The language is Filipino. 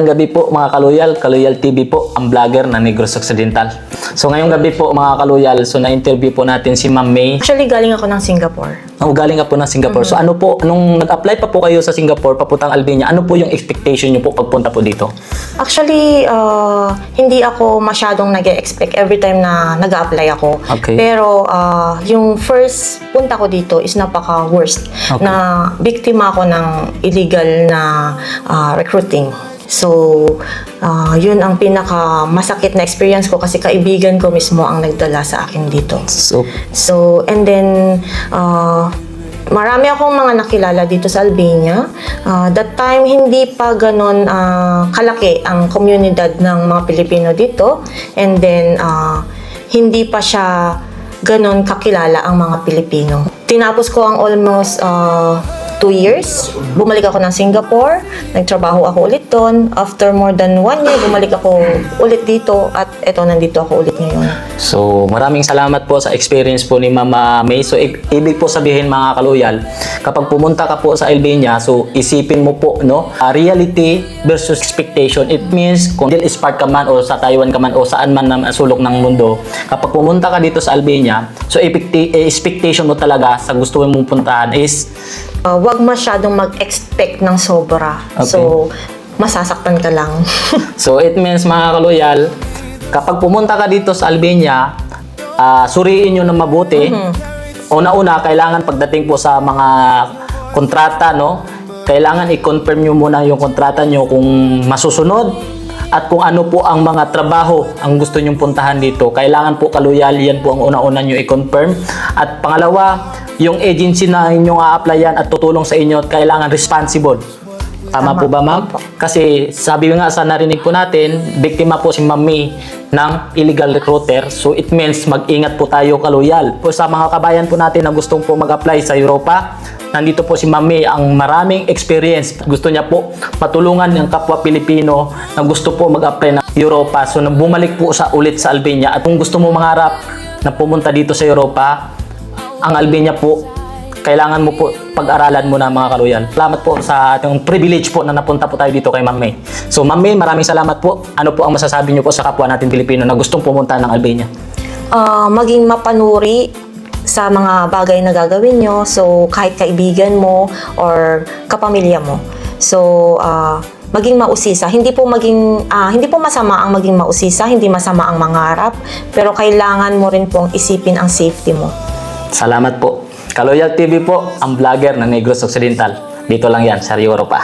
Ngayong gabi po mga Kaloyal, Kaloyal TV po, ang vlogger na Negros Occidental. So ngayong gabi po mga Kaloyal, so na-interview po natin si Ma'am May. Actually, galing ako ng Singapore. Oh, galing ka po ng Singapore. So ano po, nung nag-apply pa po kayo sa Singapore, papuntang Albania, ano po yung expectation nyo po pagpunta po dito? Actually, hindi ako masyadong nag-expect every time na nag-apply ako. Okay. Pero yung first punta ko dito is napaka-worst. Okay. Na biktima ako ng illegal na recruiting. So, yun ang pinaka-masakit na experience ko kasi kaibigan ko mismo ang nagdala sa akin dito. So, and then, marami akong mga nakilala dito sa Albania. That time, hindi pa ganon kalaki ang komunidad ng mga Pilipino dito. And then, hindi pa siya ganon kakilala ang mga Pilipino. Tinapos ko ang almost 2 years. Bumalik ako ng Singapore. Nagtrabaho ako ulit doon. After more than 1 year, bumalik ako ulit dito. At eto, nandito ako ulit ngayon. So, maraming salamat po sa experience po ni Mama May. So, ibig po sabihin mga Kaloyal, kapag pumunta ka po sa Albania, so isipin mo po, no, reality versus expectation. It means kung Middle East part ka man o sa Taiwan ka man o saan man na sulok ng mundo, kapag pumunta ka dito sa Albania, so expectation mo talaga sa gusto mong puntahan is wag masyadong mag-expect ng sobra. Okay. So, masasaktan ka lang. So, it means mga Kaloyal, kapag pumunta ka dito sa Albania, suriin nyo na mabuti. Una-una, kailangan pagdating po sa mga kontrata, no? Kailangan i-confirm nyo muna yung kontrata nyo kung masusunod at kung ano po ang mga trabaho ang gusto nyong puntahan dito. Kailangan po Kaloyal, yan po ang una-una nyo i-confirm. At pangalawa, yung agency na inyong a-applyan at tutulong sa inyo, kailangan responsible. Tama po ba, ma'am? Kasi sabi nga sa narinig po natin, biktima po si Ma'am May ng illegal recruiter. So it means mag-ingat po tayo Kaloyal. Po sa mga kabayan po natin na gustong po mag-apply sa Europa, nandito po si Ma'am May ang maraming experience. Gusto niya po matulungan ng kapwa Pilipino na gusto po mag-apply ng Europa. So bumalik po ulit sa Albania. At kung gusto mo mangarap na pumunta dito sa Europa, ang Albania po, kailangan mo po pag-aralan mo na mga Kaloyal. Salamat po sa ating privilege po na napunta po tayo dito kay Ma'am May. So Ma'am May, maraming salamat po. Ano po ang masasabi niyo po sa kapwa natin Pilipino na gustong pumunta ng Albania? Maging mapanuri sa mga bagay na gagawin nyo. So, kahit kaibigan mo or kapamilya mo. So, maging mausisa. Hindi po masama ang maging mausisa, hindi masama ang mangarap, pero kailangan mo rin pong isipin ang safety mo. Salamat po. Kaloyal TV po, ang vlogger ng Negros Occidental. Dito lang yan sa Europa.